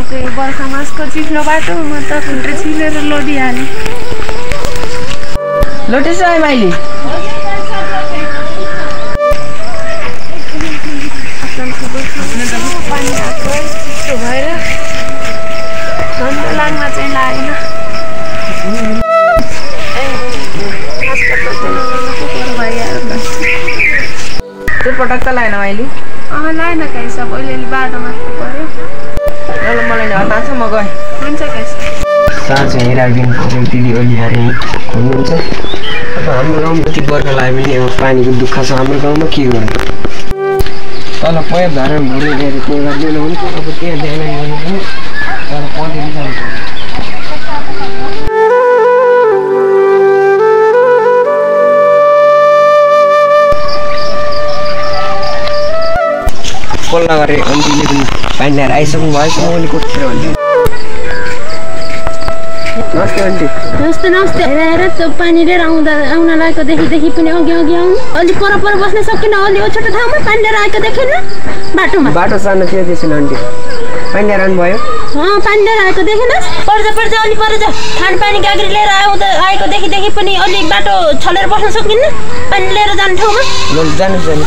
गाउँको बर्खा मासको चिप्लो बाटोमा त खुट्टा छिलेर लोडिहाल्यो। लोटेछ है माइली? पानी आएको चिसो भएर लाग्न चाहिँ लागेन। त्यो पटक त लाएन माइली? लाएन काइसा अलिअलि बाटोमा पऱ्यो। ल मलाई हतार छ म गएँ। हुन्छ काइसा। साँझ हेराइदिनु पऱ्यो दिदी ओलिहारे हुनुहुन्छ। अब हाम्रो गाउँमा यति बर्खा लाग्यो भने अब पानीको दुःख छ हाम्रो गाउँमा के गर्नु। तल पैप धारा भुँडे ल्याएर त्यो गरिदिनु हुन्छ। अब त्यहाँ ध्यान गर्नु पनि तर पढेर जानु पर्यो। पल्ला गरेर आन्टीले पनि पानी ल्याएर आइसक्नु भएछ मैले कोटेर भन्छु। नमस्ते आन्टी। नमस्ते नमस्ते। हेर त्यो पानी लिएर आउन लागेको देखि पनि अघि आउनु अलि पर बस्न सकिन। अलि छोटो ठाउँमा पानी लिएर आएको देखेन बाटोमा। बाटो सानो थियो त्यसैले आन्टी पानी लिएर आउनुभयो। पानी लिएर आएको देखेन। पर्छ अलि पर जा। खानपानी गाग्री लिएर आएको देखि पनि अलि बाटो छलेर बस्न सकिन्न पानी लिएर जाने ठाउँमा। जानुहोस्।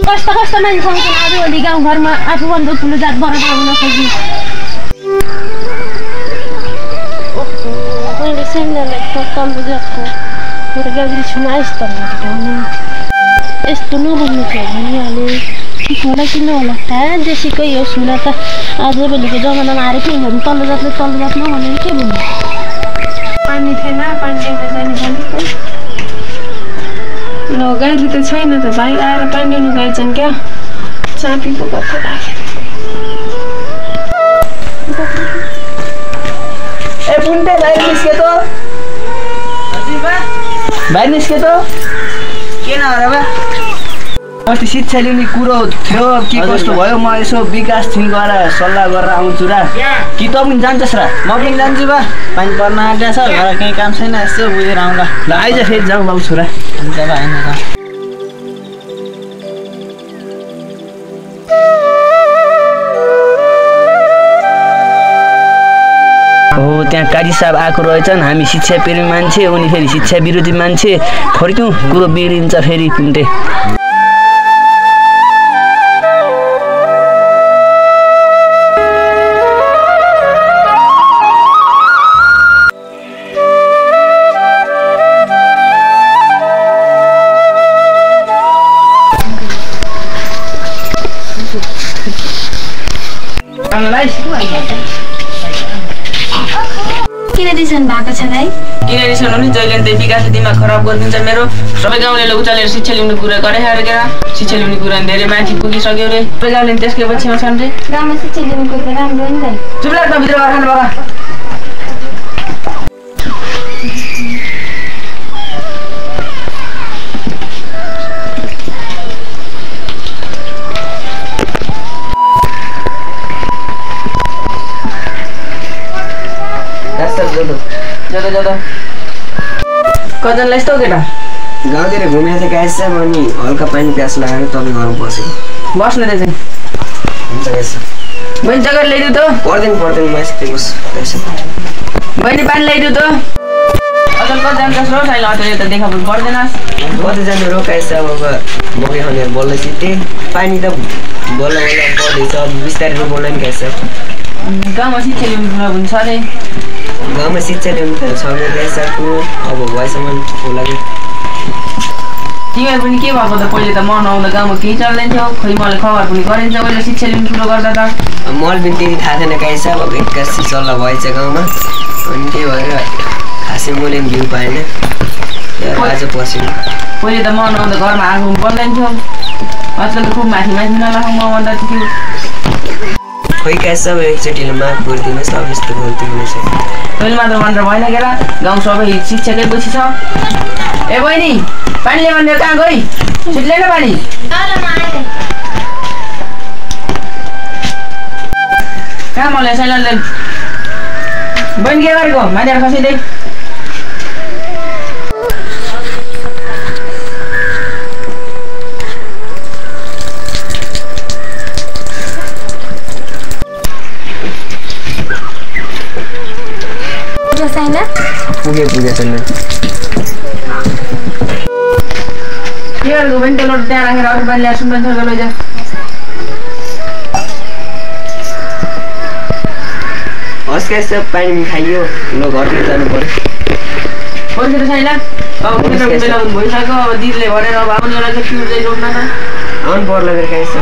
कस्तो मान्छे आउँछन् आजभोलि गाउँघरमा आफूभन्दा ठुलो जात बनाउन नसकि। मैले साइनलाई तल्लो जातको मेरो गाग्री छुन आइस् त यस्तो नबोल्नु थियो भनिहाले। ठिक होला कि नहोला देशीकै हो सुन त आजभोलिको जमानामा आएर के भन्नु। तल्लो जातले तल्लो जात नभनेर के भन्नु। पानी थिएन पानी लिएर जाने भनेको। ल गाडी त छैन त भाइ आएर पानी लिनु गएछन् क्या। चापीको कथा लाग्यो। ए पुन्टे बाहिर निस्के त। बाहिर निस्के त के नगर बा? अस्ति शिक्षा लिने कुरो थियो के कस्तो भयो। म यसो विकास थिङ गरेर सल्लाह गरेर आउँछु र। कि त पनि जान्छस् र? म पनि जान्छु बा। पानी पर्न आँट्या छ घर केही काम छैन यसो बुझेर आउँला। ल आइज फेरि जाउँ बाउ छोरा। हुन्छ बा होइन त। हो त्यहाँ काजी साहब आएको रहेछन्। हामी शिक्षा प्रेमी मान्छे उनी फेरि शिक्षा विरोधी मान्छे। फर्क्यौँ कुरो बिग्रिन्छ फेरि पुन्टे। किन रिसन भएको छ दाइ? किन रिसन हो नि जहिले त्यही विकासले दिमाग खराब गरिदिन्छ मेरो। सबै गाउँले उचालेर शिक्षा ल्याउने कुरा गरे क्या। शिक्षा ल्याउने कुरा धेरै मान्छे पुगिसक्यो रे। सबै गाउँले त्यसकै पछिमा छन् रे। गाउँमा शिक्षा ल्याउने कुरा राम्रो नि दाइ। चुप लाग्दा भित्र गएर खानु बगा। कजनलाई यस्तो केटा गाउँतिर घुमेर चाहिँ गाइस छ अनि हल्का पानी प्यास लागेर तपाईँ घरमा बसेको। बस्न दे चाहिँ। हुन्छ गाइस। बहिनी जग्गा ल्याइदिउ त। पर्दैन म यस्तै बस गाइस। बहिनी पानी ल्याइदिउ त। अझल कति जान्छस् र साइल अटो त देखा पर्दैनस्। कति जानु रो गाइस। अब मकै खनेर बल्ल सिटे पानी त बल्ल पर्दैछ। अब बिस्तारै बोल्न नि गाइस। गाउँमा शिक्षा ल्याउने कुरा हुन्छ अरे। गाउँमा शिक्षा ल्याउनु त छ गाइसको अब भएसम्म होला कि। तिमीहरू पनि के भएको त पहिले त म नआउँदा गाउँमा केही चल्दैन थियो। खोइ मलाई खबर पनि गरिन्छ अहिले शिक्षा ल्याउने कुरो गर्दा त। मलाई पनि त्यति थाहा छैन गाइस। अब एक्कासी सल्लाह भएछ गाउँमा अनि त्यही भएर खासै मैले पनि भ्यू पाएन। आज पसेन। पहिले त म नआउँदा घरमा आगो बन्दैन थियो। आजकल त खुब माथि नलागौँ म भन्दा थियो। खोइ गाइस अब एकचोटिले माफ गरिदिनुहोस्। अब यस्तो गल्ती हुनेछ। तैँले मात्र भनेर भएन के र। गाउँ सबै शिक्षाकै पछि छ। ए बहिनी पानी ल्याउनु भनेर कहाँ गई? छिट्लै न पानी। कहाँ मलाई साइलले बहिनी के गरेको? माथि खसिँदै। छैन पुगेछ नि के गर्नु भने त्यो लोट त्यहाँ राखेर अरु पानी ल्याएर सुन्दैन लैजा हस्कास पानी खाइयो ल घरतिर जानु पर्यो फोन छैन अब किन बेला भइसक्यो अब दिदीले भनेर अब आउने बेला चाहिँ पिउँ चाहिँ लोट्न त आउनु पर्ला फेरि खाइस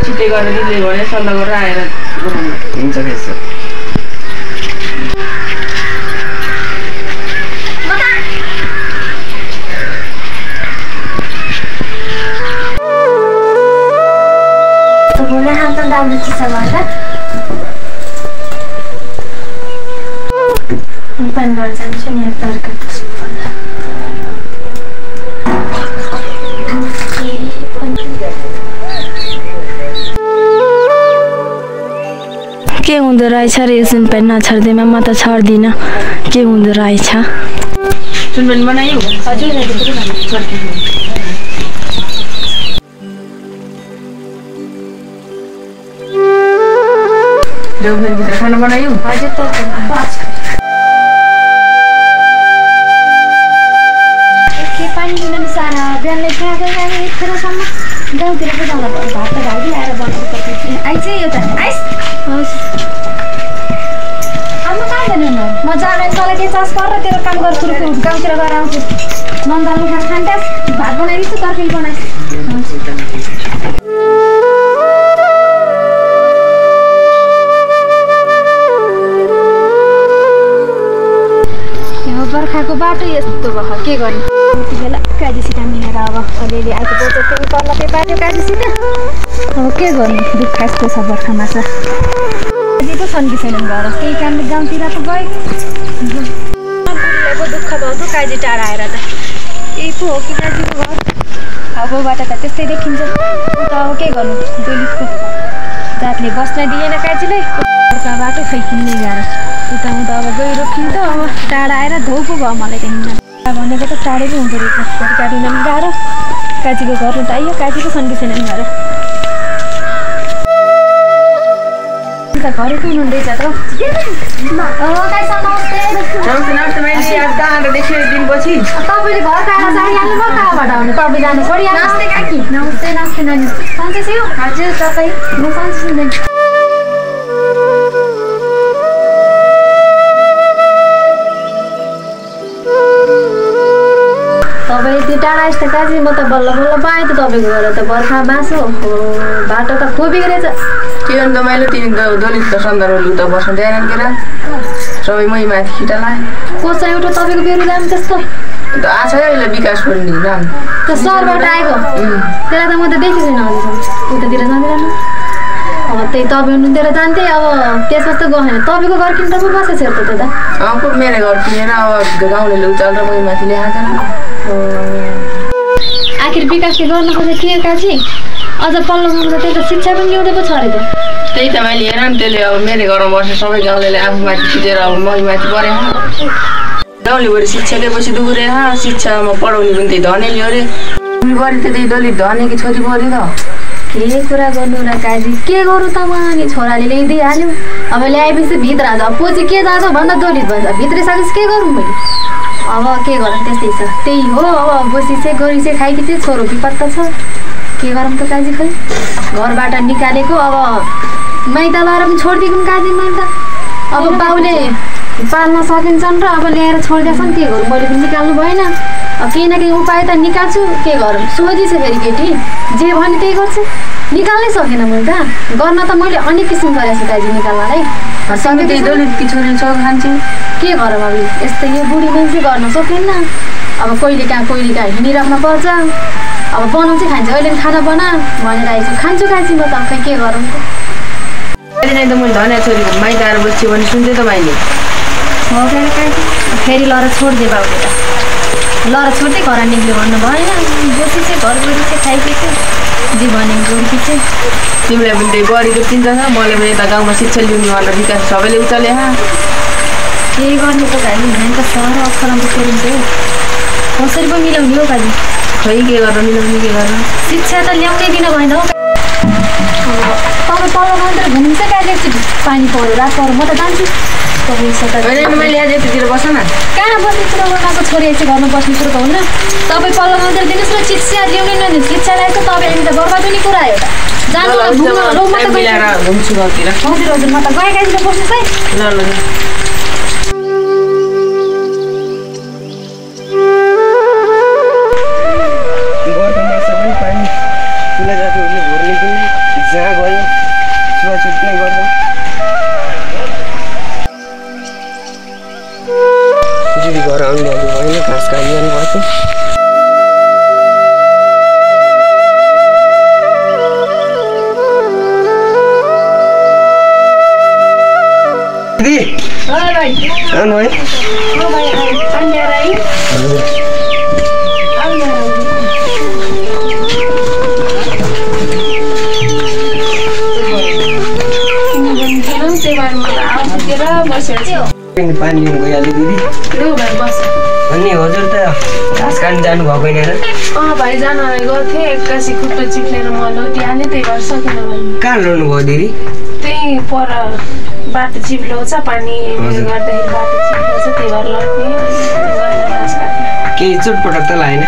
छिट्टै गरेर दिदीले भने सल्लाह गरेर आएर हुन्छ खाइस बोला हम तो दाम चिसा गर्दा पानी भर जान्छ नि तर्का के हुँदो रहेछ रे यो सुनपेन नछर्दैमा म त छर्दिनँ के हुँदो रहेछ सुनपेन बनायौ हजुर भित्र खाना बनायौ हजुर त के पानी किन सारा बिहानले खाएको खाने यतिखेरसम्म गाउँतिर पो जाँदा भयो भात त भाइ ल्याएर बनाएको त आइज एउटा आइस आमा कहाँ जाने म जाँदैन तँलाई के चास गरेर तेरो काम गर्छु गाउँतिर गएर आउँछु नन्दालु खाना खान्थ्यास् भात बनाइदिन्छु तर्कारी बनाइस् बर्खाको बाटो यस्तो भयो के गर्ने यति बेला काजीसित मिलेर अब अलिअलि आएको बोचो पनि पर्ला त्यो बाटो काजीसित अब के गर्नु दुःख यस्तो छ बर्खामा छ काजी पो छन् कि छैनन् घर त्यही कारणले गाउँतिर त गएको दुःख भयो त काजी टाढा आएर त यही पो हो कि काजीको घर हाउबाट त त्यस्तै देखिन्छ त अब के गर्नु दलितको जातले बस्न दिएन काजीलाई अर्का बाटो खै किन्ने गाह्रो उता हुँदा अब गइरो किन्छ अब टाढा आएर धौ पो भयो मलाई त्यहाँ भनेको त टाढै पो हुँदो रहेछ गाडी पनि गाह्रो काजीको घर त आइयो काजीको छन् कि छैनन् घर घरै कुन हुँदैछ त दिनपछि तपाईँले घर टाढा जाइहाल्नु भयो कहाँबाट आउनु तपाईँ जानु परिहाल्नु नमस्ते नमस्ते नानी सन्चै छ हजुर तपाईँ म सन्चै सुन्दैन तपाईँ यति टाढा यस्तो काजी म त बल्ल बल्ल पाएँ त तपाईँको घर त बर्खा बाँसो बाटो त खोबेको रहेछ के अन्त मैले तिनी त दलित त सन्दर्भ लु त बस्नु दिएनन् के सबै मै माथि खिटा लाएँ को छ एउटा तपाईँको बेरु दाम त्यस्तो त आछ अहिले विकास पनि नाम त्यो सहरबाट आएको त्यसलाई त म त देखेको छैन अहिलेसम्म उतातिर जाँदैन अब त्यही तपाईँ हुनुहुन्थ्यो र जान्थेँ अब त्यसमा त गएन तपाईँको घर किन तपाईँ बसेको छ त अब मेरो घर किनेर अब गाउँले उचाल र मै माथि ल्याएको आखिर विकासले गर्न खोजेको के काजी अझ पल्लोमा त त्यही त शिक्षा पनि ल्याउँदै पो छ अरे त त्यही त मैले हेर नि त्यसले अब मेरो घरमा बसेर सबै गाउँले आफू माथि खिचेर अब मै माथि परे गाउँले भएर शिक्षा लिएपछि दुगुरे शिक्षामा पढाउने पनि त्यही धनी लियो अरे बढी त त्यही दलित धनी कि छोरी पऱ्यो त के कुरा गर्नु र काजी के गरौँ त अनि छोराले ल्याइदिइहाल्यो अब ल्याएपछि भित्र आज पछि के जाँछ भन्दा दलित भन्छ भित्रिसकेपछि के गरौँ मैले अब के गरौँ त्यस्तै छ त्यही हो अब बसी चाहिँ गरी चाहिँ खाइकी चाहिँ छोरो विपत्ता छ के गरौँ त काजी खै घरबाट निकालेको अब माइत लगाएर पनि छोडिदिएको काजी मैले त अब बाउले पाल्न सकिन्छन् र अब ल्याएर छोडिदिएछन् के गरौँ मैले पनि निकाल्नु भएन अब केही न केही उपाय त निकाल्छु के गरौँ सोझी छ फेरि केटी जे भने त्यही गर्छु निकाल्नै सकेन मैले त गर्न त मैले अनेक किसिम गरेको छु दाजु निकाल्नलाई त्यही दलितकी छोरी छ खान्छु के गरौँ अब यस्तै यो बुढी मान्छे गर्न सकेन अब कहिले कहाँ हिँडिराख्न पर्छ अब बनाउँछ खान्छ अहिले पनि खाना बना भनेर आइछु खान्छु काजी म त खै के गरौँ अहिले त मैले धनियाँ छोरीको माइत आएर बस्छु भने सुन्थेँ त मैले हो फेरि काजी फेरि लर छोडिदिए बाउले त लर छोड्दै घर निक्ल्यो भन्नु भएन बसी चाहिँ घर गरी चाहिँ खाइपछि जे भने गोर्खी चाहिँ तिमीलाई पनि त्यही गरेको चिन्ता छ मैले पनि यता गाउँमा शिक्षा लिनु भनेर विकास सबैले उचाले केही गर्ने त भाइ हुँदैन त सहर अक्षरमा छोडिन्छ कसरी पो मिलाउने हो काजी खै के गरेर मिलाउने के गरेर शिक्षा त ल्याउँदै किन भएन हो तपाईँ पल्लो गाउँतिर घुम्नु चाहिँ कहाँ एकचोटि पानी पऱ्यो रात पऱ्यो म त जान्छु तपाईँ सता होइन मैले आज यतातिर बस्छ न कहाँ बस्ने कुरो गर्नको छोरी यसै घरमा बस्ने कुरो त हुन्न तपाईँ पल्लो गाउँतिर दिनुहोस् न शिक्षा ल्याउने न शिक्षा ल्याएछ तपाईँ हामी त बर्बाद हुने कुरा हो त जानु मिलाएर घुम्छु गाउँतिर हजुर हजुर म त गएकातिर बस्नुहोस् है ल ल जहाँ गयो छुवाछुत नै गर्दैन दिदी घर आउनु भएन घाँस काट्नु जानुपर्छ दिदी आउनु है पानी लिनु गइहाल्यो दिदी अनि हजुर त घाँस काट्नु जानु भएको होइन र भाइ जान गर्थेँ एक्कासी खुट्टा चिप्लेर म लौटिहालेँ त्यही भएर सकेन भाइ कहाँ ल्याउनु भयो दिदी त्यही पर बाटो चिप्लो छ पानी गर्दाखेरि बाटो चिप्लो छ त्यही भएर लड्ने घाँस काट्ने केही चोटपटक त लागेन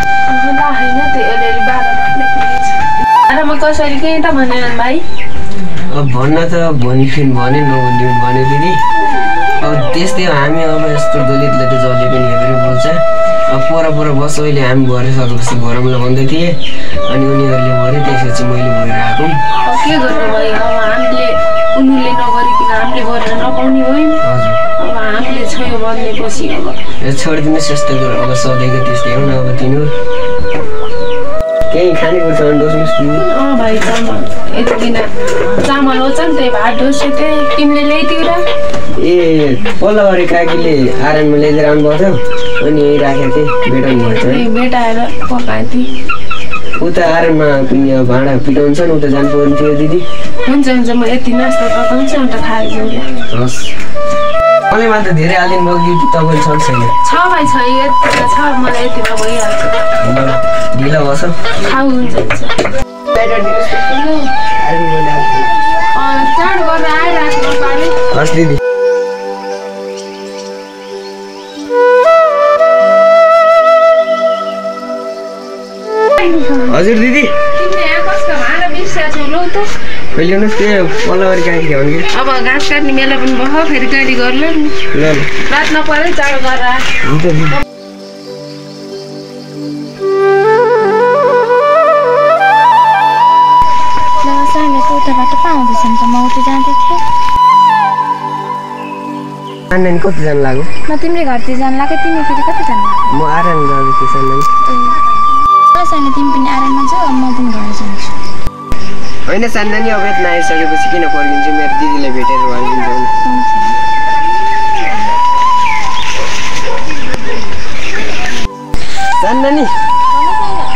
ला होइन त्यही अलिअलि बाह्र मात्रै पुगेछ आरामा कसरी केही त भनेन भाइ अब भन्न त भन्थ्यो भने नभनिदिउँ भने दिदी अब त्यस्तै हो हामी अब यस्तो दलितले त जसले पनि हेरेर बोल्छ अब पर बस अहिले हामी भरिसकेपछि भरमलाई भन्दै थिएँ अनि उनीहरूले भरे त्यसपछि मैले भइरहेको अब के गर्नु भाइ अब हामीले उनीहरूले नगरिकन हामीले गरेर नपाउने भयो हजुर अब हामीले छोयो बन्नेपछि अब छोडिदिनुहोस् यस्तो कुरो अब सधैँको त्यस्तै हो न अब तिनीहरू केही खानेकुरो सामान डोस्नुहोस् दिदी भाइ चामल यति दिन चामल ओछ नि त्यही भात डोस्यो त्यही तिमीले ल्याइदिउ र ए पल्लो काकीले आरनमा ल्याइदिएर आउनुभएको थियो अनि राखेको थिएँ भेटाउनु भएको थियो भेटाएर पकाएको थिएँ उता आरनमा पनि अब भाँडा पिटाउँछ नि उता जानु पर्ने थियो दिदी हुन्छ हुन्छ म यति नास्ता पकाउँछु अन्त खाएर जाउँ हस् अलिमा त धेरै हालिदिनु भयो कि तपाईँले छ छैन छ भाइ छ यति छ मलाई यतिमा भइहाल्छ ढिलो बस खाऊ हुन्छ चाँडो गरेर आइराख्नु पारि हस् दिदी हजुर दिदी तिमीले यहाँ कसको भाँडा बिर्सिया छौ लौ त ल्याउनुहोस् त्यो पल्लोवारी काकी ल्याउनु कि अब घाँस काट्ने बेला पनि भयो फेरि गाडी गर्ला नि ल रात नपरे चाँडो गरेर हुन्छ दिदी उताबाट पाउँदैछ नि त म उता जाँदै थिएँ नानी कति जानु लाग्यो म तिमीले घरतिर जानु लाग्यो तिमी फेरि कति जानु लाग्यो म आराम जाँदैछु सानो सानो तिमी पनि आराममा जाऊ म पनि घर जान्छु होइन सानो नानी अब यति आइसकेपछि किन पर्खिन्छु मेरो दिदीलाई भेटेर भइदिन्छ सानो नानी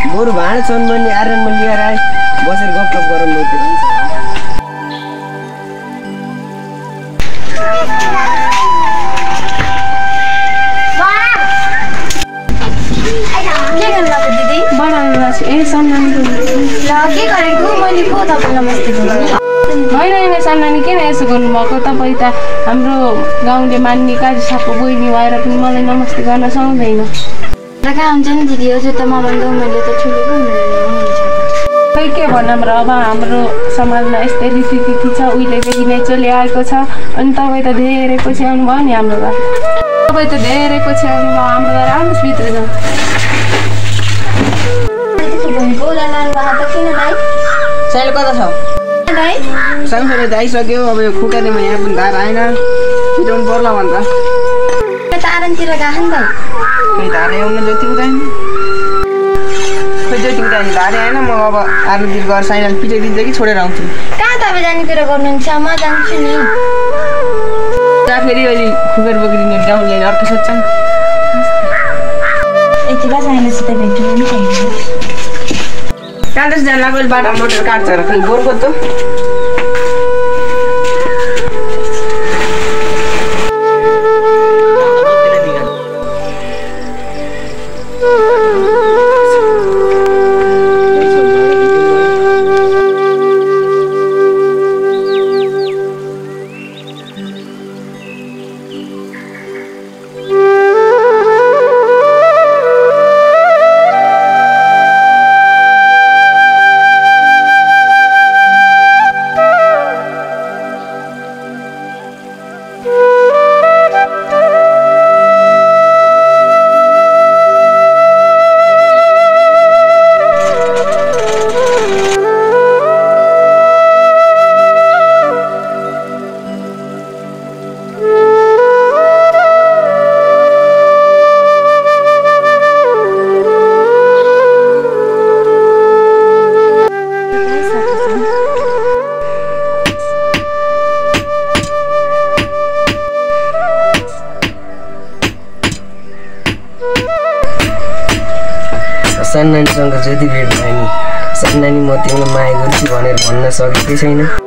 बरु भाँडा छन् भने आराममा लिएर आए बसेर गफगफ गरौँ न ए सम्मान के गरेको मैले पो तपाईँलाई मस्ती गर्नु होइन सम्मान किन यसो गर्नुभएको तपाईँ त हाम्रो गाउँले मान्ने काजी सापको बहिनी भएर पनि मलाई नमस्ते गर्न सक्दैन र कहाँ हुन्छ नि दिदी हजुर त मभन्दा मैले त ठुलो खै के भनौँ र अब हाम्रो समाजमा यस्तै रीतिथिति छ उहिलेदेखि नै चलिआएको छ अनि तपाईँ त धेरै पछि आउनुभयो नि हाम्रो घर तपाईँ त धेरै पछि आउनुभयो हाम्रो घर आउनुहोस् भित्र जाउँ साइलो कता छ सानो त आइसक्यो अब यो खुकानेमा यहाँ पनि धार आएन छिटाउनु पर्ला भन्छ त आरामतिर गएको नि खै धार आउनु जति उदाइन खै जति उदाइन धार आएन म अब आरामतिर गएर साइनाले पिटाइदिन्छ कि छोडेर आउँछु कहाँ तपाईँ जाने कुरा गर्नुहुन्छ म जान्छु नि त्यहाँ फेरि अहिले खुकेर बोकिदिने गाउँले अर्को सोध्छन् यति बेला साइनासित भेट्नु नि कहाँ त्यस जान लाग्यो बाटो मोटर काट्छ र खै बोरको त सानो नानीसँग जति भेट भयो नि सानो नानी म तिमीलाई माया गर्छु भनेर भन्न सकेकै छैन